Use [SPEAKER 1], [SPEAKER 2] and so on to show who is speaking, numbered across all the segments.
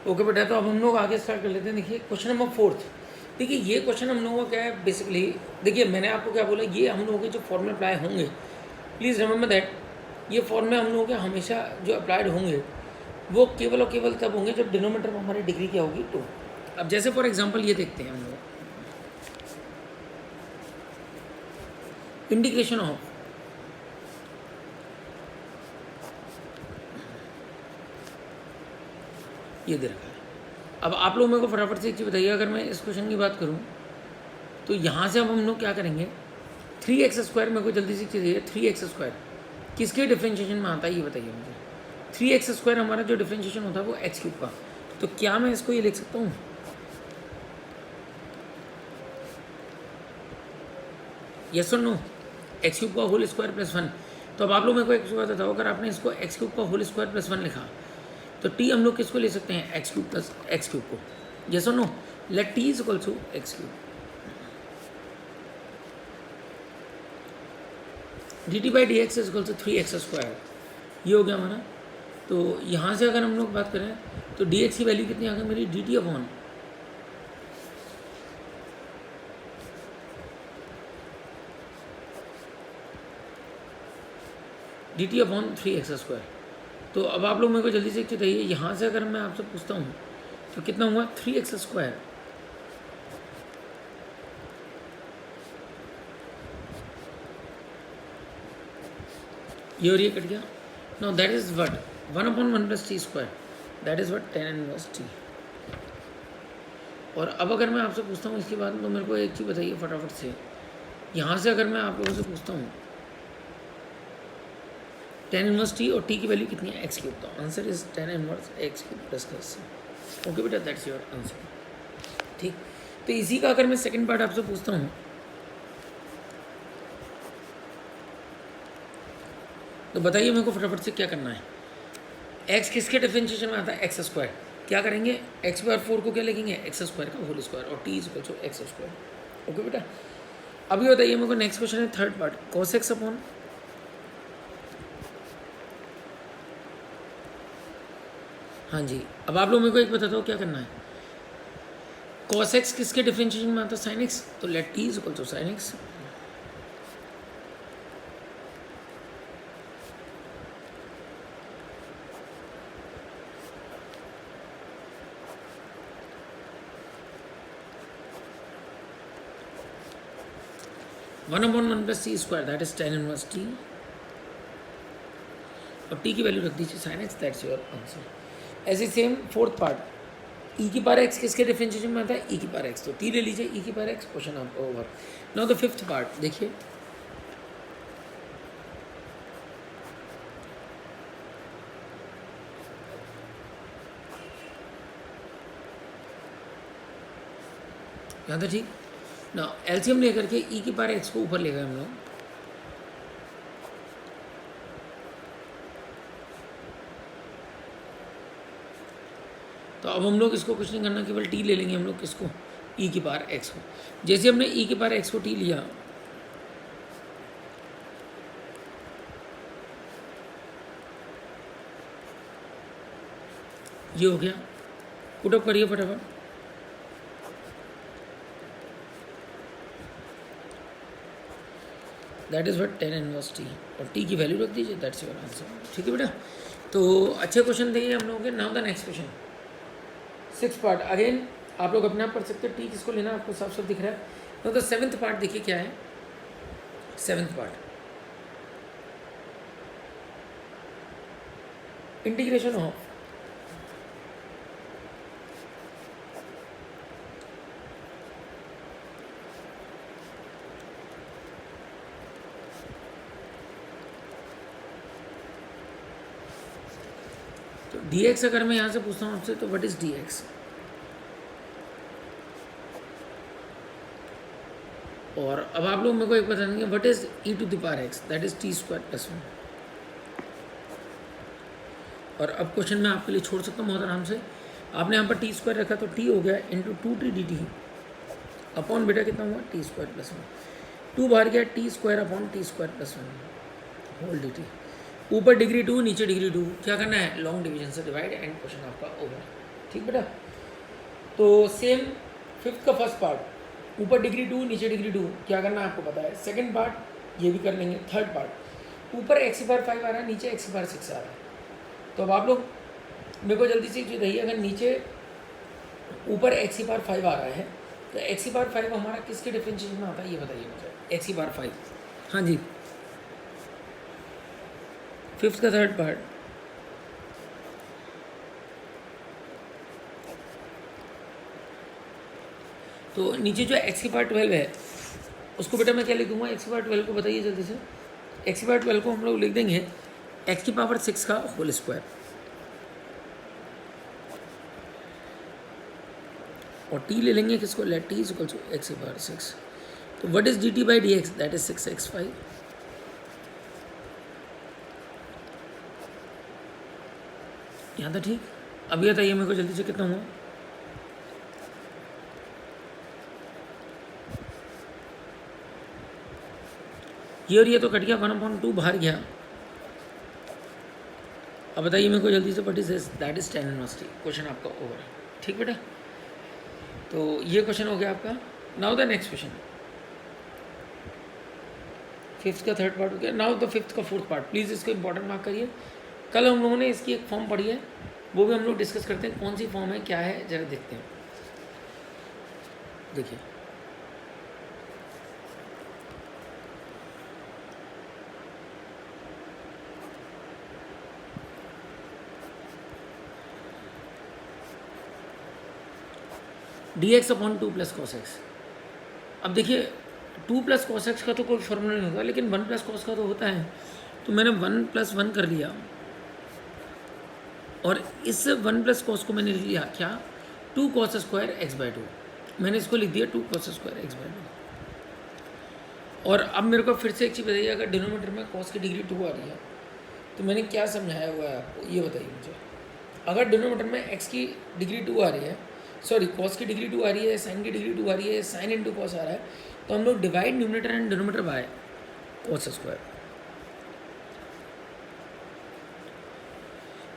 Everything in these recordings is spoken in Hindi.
[SPEAKER 1] ओके बेटा, तो अब हम लोग आगे स्टार्ट कर लेते हैं। देखिए क्वेश्चन नंबर 4। देखिए ये क्वेश्चन हम लोगों का क्या है बेसिकली। देखिए मैंने आपको क्या बोला, ये हम लोगों के जो फॉर्मूले अप्लाई होंगे, प्लीज़ रिमेंबर दैट ये फॉर्मूले हम लोगों के हमेशा जो अप्लाइड होंगे वो केवल और केवल तब होंगे जब डिनोमीटर में हमारी डिग्री क्या होगी 2। अब जैसे फॉर एग्जाम्पल ये देखते हैं हम लोग, इंटीग्रेशन ऑफ ये दे रखा है। अब आप लोग मेरे को फटाफट से एक चीज़ बताइए, अगर मैं इस क्वेश्चन की बात करूं तो यहाँ से अब हम लोग क्या करेंगे, 3x² मेरे को जल्दी से चाहिए। 3x² किसके डिफ्रेंशिएशन में आता है ये बताइए मुझे। 3x² हमारा जो डिफ्रेंशिएशन होता है वो x³ का। तो क्या मैं इसको ये लिख सकता हूँ, यस और नो, x³ का होल स्क्वायर प्लस 1। तो अब आप लोग मेरे को एक बात बताओ, अगर आपने इसको x³ का होल स्क्वायर प्लस 1 लिखा तो t हम लोग किसको ले सकते हैं, x³ प्लस x³ को, यस और no. Let t is equal to x³। dt by dx is equal to 3x²। ये हो गया हमारा। तो यहाँ से अगर हम लोग बात करें तो dx की वैल्यू कितनी आ गई मेरी, dt upon dt upon 3x²। तो अब आप लोग मेरे को जल्दी से बताइए, यहाँ से अगर मैं आपसे पूछता हूँ तो कितना हुआ 3x²। ये और ये कट गया। Know that is what 1/1 plus t², that is what tan inverse t। और अब अगर मैं आपसे पूछता हूँ इसके बाद, तो मेरे को एक चीज़ बताइए फटाफट से, यहाँ से अगर मैं आप लोगों से पूछता हूँ tan इनवर्स t और t की वैल्यू कितनी है, x³। तो answer is tan inverse x³ plus. Okay बेटा, दैट्स योर आंसर। ठीक, तो इसी का अगर मैं सेकंड पार्ट आपसे पूछता हूँ तो बताइए मेरे को फटाफट से क्या करना है। x किसके डिफरेंशिएशन में आता है, x²। क्या करेंगे, x/4 को क्या लिखेंगे, x² का होल स्क्वायर, और t is equal to x²। Okay बेटा, अभी बताइए मेरे को नेक्स्ट क्वेश्चन है third part, cos x upon, हाँ जी। अब आप लोग मेरे को एक बता दो क्या करना है, cos x किसके डिफरेंशिएशन में आता है, sin x। तो लेट t इज इक्वल टू sin x। One upon 1 plus t², that is tan inverse t, और t की वैल्यू रख दीजिए sin x, that's your answer. ऐसे सेम फोर्थ पार्ट, e की पावर x किसके डिफरेंशिएशन में आता है, e की पावर x। तो t ले लीजिए e की पावर x, क्वेश्चन आपका over. Now the fifth part देखिए, यहाँ था ठीक ना। एलसीएम लेकर के e की पावर x को ऊपर ले गए हम लोग, तो अब हम लोग इसको कुछ नहीं करना, केवल t ले लेंगे हम लोग, किसको, e की पावर x को। जैसे हमने e की पावर x को t लिया, ये हो गया, पुटअप करिए फटाफट। That is what tan inverse t, और t की वैल्यू रख दीजिए, दैट्स योर आंसर। ठीक है बेटा, तो अच्छे क्वेश्चन थे हम लोगों के। Now the next question, six part again आप लोग अपने आप पढ़ सकते हैं, टी किसको लेना आपको साफ साफ दिख रहा है। तो सेवन्थ पार्ट देखिए क्या है, सेवन्थ पार्ट इंटीग्रेशन ऑफ तो dx अगर मैं यहाँ से पूछता हूँ आपसे, तो व्हाट इज dx। और अब आप लोग मेरे को एक बता देंगे what is e to the power x, that is t² plus 1। और अब क्वेश्चन मैं आपके लिए छोड़ सकता हूँ बहुत आराम से। आपने यहाँ पर t² रखा तो t हो गया इंटू 2t dt अपॉन बेटा कितना हुआ, t² प्लस 1। 2 बाहर गया, t² upon t² plus 1 whole dt। ऊपर डिग्री 2 नीचे डिग्री 2, क्या करना है, लॉन्ग डिवीजन से डिवाइड, एंड क्वेश्चन आपका ओवर। ठीक बेटा। तो सेम फिफ्थ का फर्स्ट पार्ट, ऊपर डिग्री 2 नीचे डिग्री 2, क्या करना है आपको पता है। सेकंड पार्ट ये भी कर लेंगे। थर्ड पार्ट, ऊपर x बार 5 आ रहा है, नीचे x बार 6 आ रहा है। तो अब आप लोग मेरे को जल्दी से बताइए, अगर नीचे ऊपर x बार 5 आ रहा है तो x बार 5 हमारा किसके डिफरेंशिएशन में आता है, ये बताइए मुझे। x बार 5, हाँ जी, फिफ्थ का थर्ड पार्ट। तो नीचे जो x की पावर 12 है उसको बेटा मैं क्या लिख दूंगा, x की पावर 12 को बताइए जल्दी से। x की पावर 12 को हम लोग लिख देंगे x की पावर 6 का होल स्क्वायर, और t ले लेंगे किसको, let t is equal to x की पावर 6। तो what is dt by dx, that is 6x5। यहाँ था ठीक। अभी बताइए मेरे को जल्दी से कितना हुआ। ये और ये तो कट गया, 1/2 बाहर गया। अब बताइए मेरे को जल्दी से, what is this, that is tan inverse t। Question आपका ओवर है, ठीक बेटा। तो ये क्वेश्चन हो गया आपका। Now the next question, fifth का थर्ड पार्ट हो गया। नाउ द फिफ्थ का फोर्थ पार्ट, प्लीज़ इसको इंपॉर्टेंट मार्क करिए। कल हम लोगों ने इसकी एक फॉर्म पढ़ी है, वो भी हम लोग डिस्कस करते हैं। कौन सी फॉर्म है, क्या है, जरा देखते हैं। देखिए dx/2 + cos x। अब देखिए 2 + cos x का तो कोई फॉर्मूला नहीं होता, लेकिन 1 + cos का तो होता है। तो मैंने 1 + 1 कर लिया, और इस 1 + cos को मैंने लिया क्या, 2 cos स्क्वायर x/2। मैंने इसको लिख दिया 2 cos स्क्वायर x/2। और अब मेरे को फिर से एक चीज़ बताइए, अगर डिनोमीटर में cos की डिग्री 2 आ रही है तो मैंने क्या समझाया हुआ है आपको, ये बताइए मुझे। अगर डिनोमीटर में x की डिग्री 2 आ रही है, सॉरी cos की डिग्री 2 आ रही है, साइन की डिग्री 2 आ रही है, साइन इंटू cos आ रहा है, तो हम लोग divide numerator and denominator by cos square,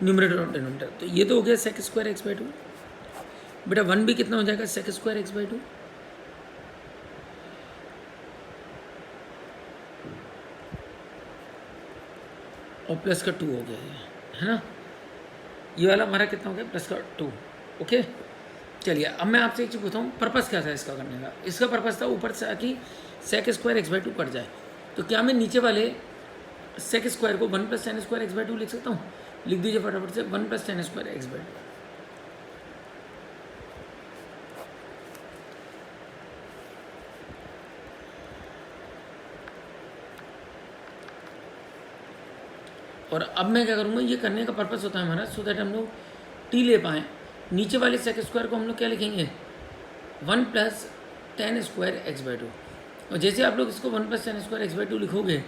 [SPEAKER 1] numerator और डिनोमीटर। तो ये तो हो गया sec स्क्वायर x/2। बेटा 1 भी कितना हो जाएगा, sec स्क्वायर x/2। और प्लस का 2 हो गया ये, है ना। ये वाला हमारा कितना हो गया, प्लस का 2। ओके, चलिए अब मैं आपसे एक चीज़ पूछता हूँ, पर्पस क्या था इसका करने का। इसका पर्पस था ऊपर से कि sec स्क्वायर x/2 कट जाए। तो क्या मैं नीचे वाले sec स्क्वायर को 1 + tan स्क्वायर x/2 लिख सकता हूँ। लिख दीजिए फटाफट से, 1 + tan स्क्वायर x/2। और अब मैं क्या करूँगा, ये करने का पर्पस होता है हमारा, सो दैट हम लोग t ले पाएँ। नीचे वाले sec स्क्वायर को हम लोग क्या लिखेंगे, 1 + tan स्क्वायर x/2। और जैसे आप लोग इसको 1 + tan स्क्वायर x/2 लिखोगे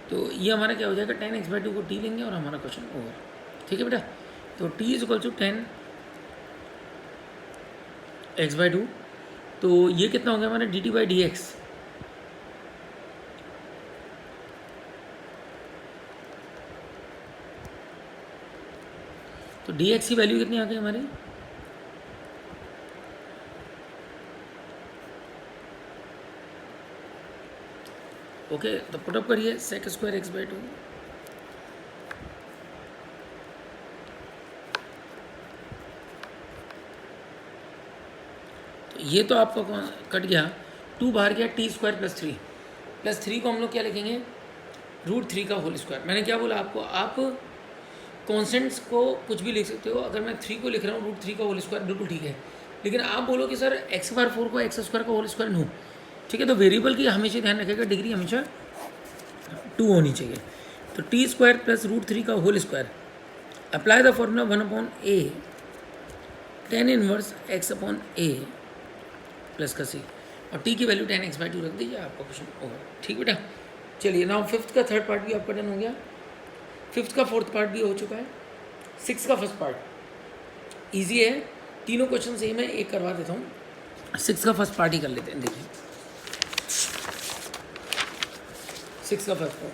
[SPEAKER 1] तो ये हमारा क्या हो जाएगा, tan x/2 को t लेंगे और हमारा क्वेश्चन ओवर। ठीक है बेटा। तो t = tan x/2। तो ये कितना हो गया हमारा, dt/dx। तो dx की वैल्यू कितनी आ गई हमारी, ओके। तो पुटअप करिए sec स्क्वायर x/2। तो ये तो आपका कट गया, 2 बाहर गया, t² + 3 को हम लोग क्या लिखेंगे, √3 का होल स्क्वायर। मैंने क्या बोला आपको, आप कॉन्स्टेंट्स को कुछ भी लिख सकते हो। अगर मैं 3 को लिख रहा हूँ √3 का होल स्क्वायर, बिल्कुल ठीक है। लेकिन आप बोलो कि सर x/4 को x² का होल स्क्वायर नो, ठीक है। तो वेरिएबल की हमेशा ध्यान रखेगा, डिग्री हमेशा 2 होनी चाहिए। तो t² + √3 का whole square, apply the formula 1/a tan इनवर्स x/a प्लस का c, और t की वैल्यू tan x/2 रख दीजिए, आपका क्वेश्चन ओवर। ठीक बेटा। चलिए नाउ फिफ्थ का थर्ड पार्ट भी आपका डन हो गया, फिफ्थ का फोर्थ पार्ट भी हो चुका है, सिक्स का फर्स्ट पार्ट ईजी है। तीनों क्वेश्चन से ही मैं एक करवा देता हूँ। सिक्स का फर्स्ट पार्ट ही कर लेते हैं। देखिए सिक्स का first part,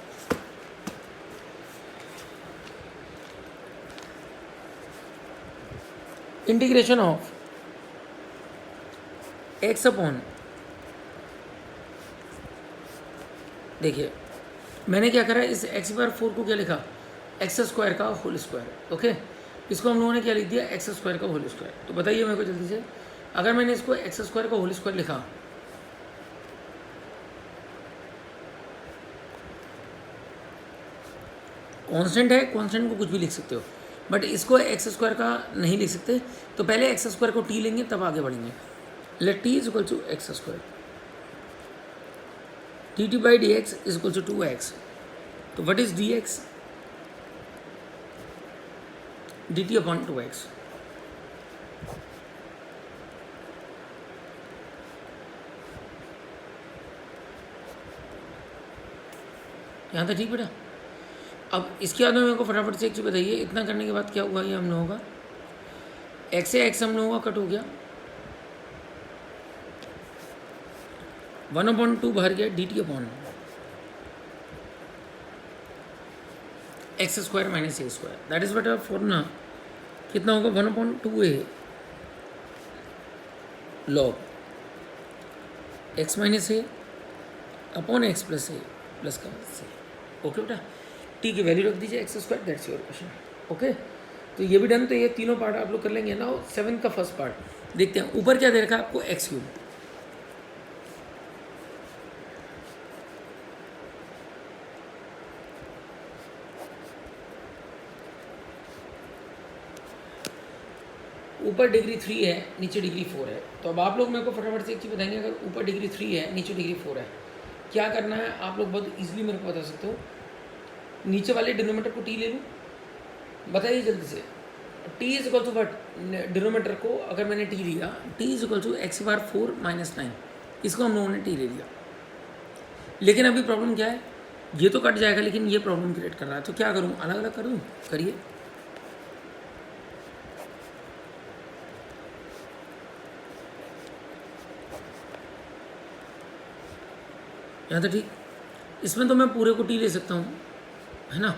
[SPEAKER 1] integration of x upon, देखिए मैंने क्या करा, इस एक्स बार 4 को क्या लिखा, एक्स स्क्वायर का होल स्क्वायर। ओके, इसको हम लोगों ने क्या लिख दिया, एक्स स्क्वायर का होल स्क्वायर। तो बताइए मेरे को जल्दी से, अगर मैंने इसको एक्स स्क्वायर का होल स्क्वायर लिखा, कांस्टेंट है, कांस्टेंट को कुछ भी लिख सकते हो, बट इसको एक्स स्क्वायर का नहीं लिख सकते, तो पहले एक्स स्क्वायर को टी लेंगे तब आगे बढ़ेंगे। Let t is equal to x square, d t by d x is equal to 2x। तो what is d x, d t upon 2x। यहाँ तक ठीक बेटा। अब इसके बाद में मेरे को फटाफट से एक चीज़ बताइए, इतना करने के बाद क्या हुआ, ये हम लोगों का एक्स से एक्स हम लोगों का कट हो गया, 1/2 बाहर गया, D t upon x square minus A square, that is बेटा फॉर्मूला कितना होगा, 1/2a लॉग एक्स माइनस ए अपॉन एक्स प्लस ए प्लस का से। ओके बेटा, टी की वैल्यू रख दीजिए x square, that's your question. Okay, तो ये भी डन। तो ये तीनों पार्ट आप लोग कर लेंगे ना। 7 का फर्स्ट पार्ट देखते हैं, ऊपर क्या दे रखा है आपको, एक्स क्यूब। ऊपर डिग्री 3 है, नीचे डिग्री 4 है। तो अब आप लोग मेरे को फटाफट से एक चीज़ बताएंगे, अगर ऊपर डिग्री 3 है, नीचे डिग्री 4 है, क्या करना है आप लोग बहुत इजीली मेरे को बता सकते हो। नीचे वाले डिनोमीटर को टी ले लूँ, बताइए जल्दी से। T is equal to what, denominator को अगर मैंने टी लिया, t is equal to x बार 4 माइनस 9, इसको हम लोगों ने टी ले लिया। लेकिन अभी प्रॉब्लम क्या है, ये तो कट जाएगा लेकिन ये प्रॉब्लम क्रिएट कर रहा है। तो क्या करूँ, अलग अलग करूँ, करिए। यहाँ तो ठीक, इसमें तो मैं पूरे को टी ले सकता हूँ, है ना।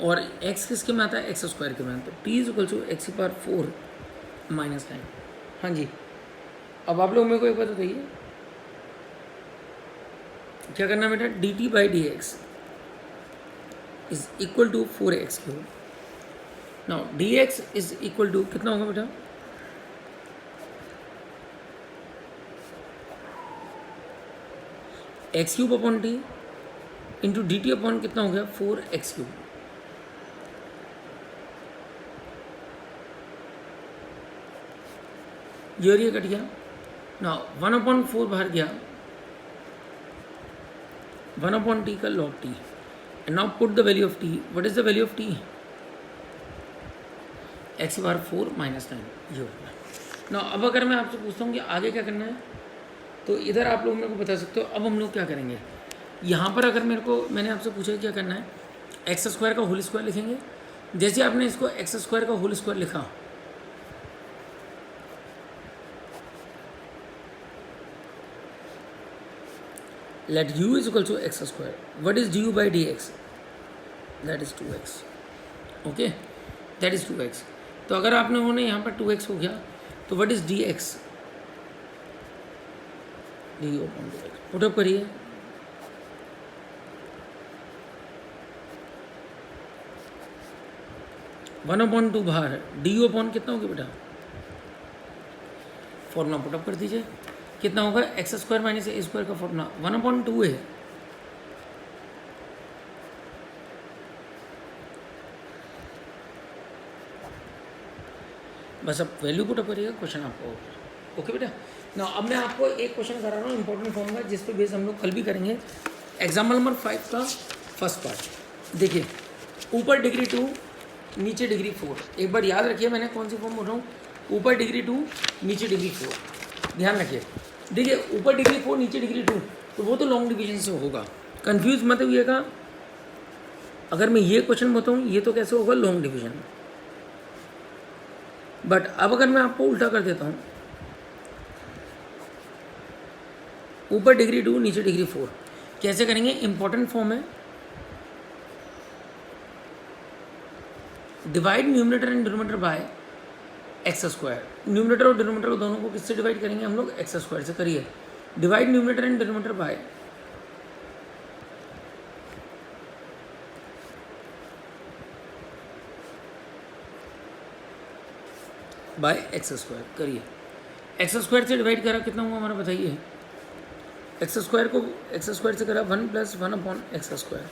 [SPEAKER 1] और x किसके में आता है, एक्स स्क्वायर के में। तो t is equal to x power 4 minus 9। हाँ जी, अब आप लोग मेरे को एक बात बताइए, क्या करना बेटा, d t by d x is equal to 4x cube. Now d x is equal to कितना होगा बेटा, x cube upon t into d t upon कितना हो गया, 4x क्यूब। ये कट गया ना, 1/4 बाहर गया, 1/t का log t। And now put the value of t, what is the value of t, x बार 4 माइनस 9, ये हो गया ना। अब अगर मैं आपसे पूछता हूँ कि आगे क्या करना है, तो इधर आप लोग मेरे को बता सकते हो। अब हम लोग क्या करेंगे, यहाँ पर अगर मैंने आपसे पूछा क्या करना है, एक्स स्क्वायर का होल स्क्वायर लिखेंगे। जैसे आपने इसको एक्स स्क्वायर का होल स्क्वायर लिखा, let u is equal to x square. What is du by dx? That is 2x. Okay, that is 2x. तो अगर आपने होने यहाँ पर 2x हो गया, तो what is dx? du upon dx. Put up करिए, वन अपॉन 2 बाहर, डी अपॉन कितना होगा बेटा, फॉर्मूला पुटअप कर दीजिए, कितना होगा, एक्स स्क्वायर माइनस ए स्क्वायर का फॉर्मूला 1/2 है। बस अब वैल्यू पुटअप करिएगा, क्वेश्चन आपको होगा। ओके बेटा ना। अब मैं आपको एक क्वेश्चन करा रहा हूँ इंपॉर्टेंट फॉर्म का, जिस पे बेस हम लोग कल भी करेंगे। एग्जाम्पल नंबर 5 का फर्स्ट पार्ट देखिए, ऊपर डिग्री 2 नीचे डिग्री 4। एक बार याद रखिए मैंने कौन सी फॉर्म बोल रहा हूँ, ऊपर डिग्री 2 नीचे डिग्री 4। ध्यान रखिए, देखिए ऊपर डिग्री 4 नीचे डिग्री 2, तो वो तो लॉन्ग डिवीजन से होगा, कंफ्यूज मत होइएगा। अगर मैं ये क्वेश्चन बताऊँ, ये तो कैसे होगा, लॉन्ग डिवीजन। बट अब अगर मैं आपको उल्टा कर देता हूँ, ऊपर डिग्री 2 नीचे डिग्री 4, कैसे करेंगे, इंपॉर्टेंट फॉर्म है, divide numerator and denominator by x square, numerator और डिनोमिनेटर को दोनों को किससे डिवाइड करेंगे हम लोग, एक्स स्क्वायर से। करिए divide numerator and denominator by x square. करिए एक्स स्क्वायर से डिवाइड करा कितना हुआ हमारा बताइए, एक्स स्क्वायर को एक्स स्क्वायर से करा 1 + 1 upon x square,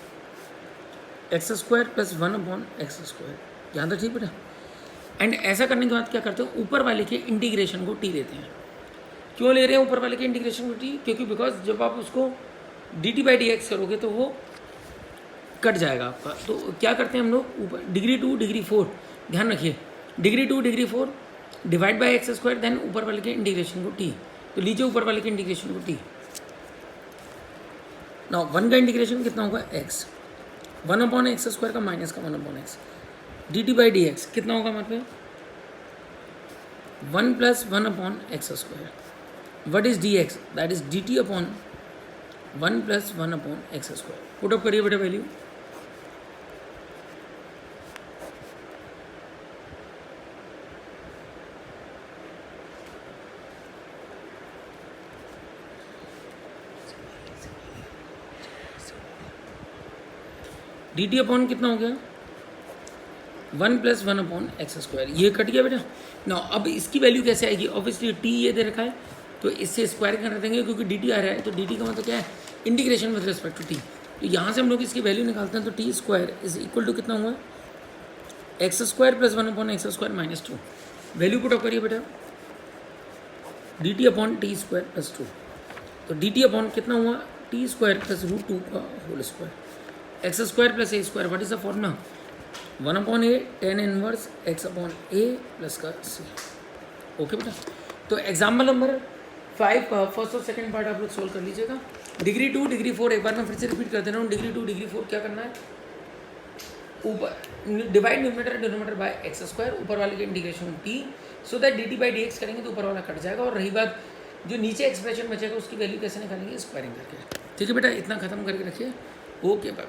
[SPEAKER 1] x square plus 1 upon x square. यहाँ तक ठीक बेटा। एंड ऐसा करने के बाद क्या करते हैं, ऊपर वाले के इंटीग्रेशन को टी देते हैं। क्यों ले रहे हैं ऊपर वाले के इंटीग्रेशन को टी, क्योंकि बिकॉज जब आप उसको dt/dx करोगे तो वो कट जाएगा आपका। तो क्या करते हैं हम लोग, ऊपर डिग्री 2 डिग्री 4, ध्यान रखिए degree 2 degree 4 divide by x square, then ऊपर वाले के इंटीग्रेशन को टी। तो लीजिए ऊपर वाले के इंटीग्रेशन को टी। नाउ 1 का इंटीग्रेशन कितना होगा x, 1 अपॉन एक्स स्क्वायर का माइनस का 1 अपॉन एक्स, dt/dx कितना होगा हमारे पे 1 + 1 upon x square. What is dx, that is dt upon 1 + 1 upon x square. Put up करिए बेटा वैल्यू, dt अपॉन कितना हो गया 1 + 1 अपॉन एक्स स्क्वायर। ये कट गया बेटा। ना अब इसकी वैल्यू कैसे आएगी, ऑब्वियसली टी ये दे रखा है तो इससे स्क्वायर कर देंगे, क्योंकि dt आ रहा है तो dt का मतलब क्या है, integration with respect to t. तो यहाँ से हम लोग इसकी वैल्यू निकालते हैं तो t square is equal to कितना हुआ, x square plus 1 upon x square minus 2। Value put up करिए बेटा, dt upon t square plus 2। तो dt अपॉन कितना हुआ, टी स्क्वायर प्लस √2 का whole square, x square plus a square. What is the formula, 1 upon a tan inverse x upon a plus का सी। ओके बेटा। तो एग्जाम्पल नंबर 5 फर्स्ट और सेकंड पार्ट आप लोग सोल्व कर लीजिएगा। डिग्री 2 डिग्री 4 एक बार मैं फिर से रिपीट कर दे रहा हूँ। डिग्री 2 डिग्री 4 क्या करना है, ऊपर divide numerator denominator by x square, ऊपर वाले के integration T, so that dt/dx करेंगे तो ऊपर वाला कट जाएगा। और रही बात जो नीचे एक्सप्रेशन बचेगा उसकी वैल्यू कैसे निकालेंगे, स्क्वायरिंग करके। ठीक है बेटा, इतना खत्म करके रखिए। Okay bye.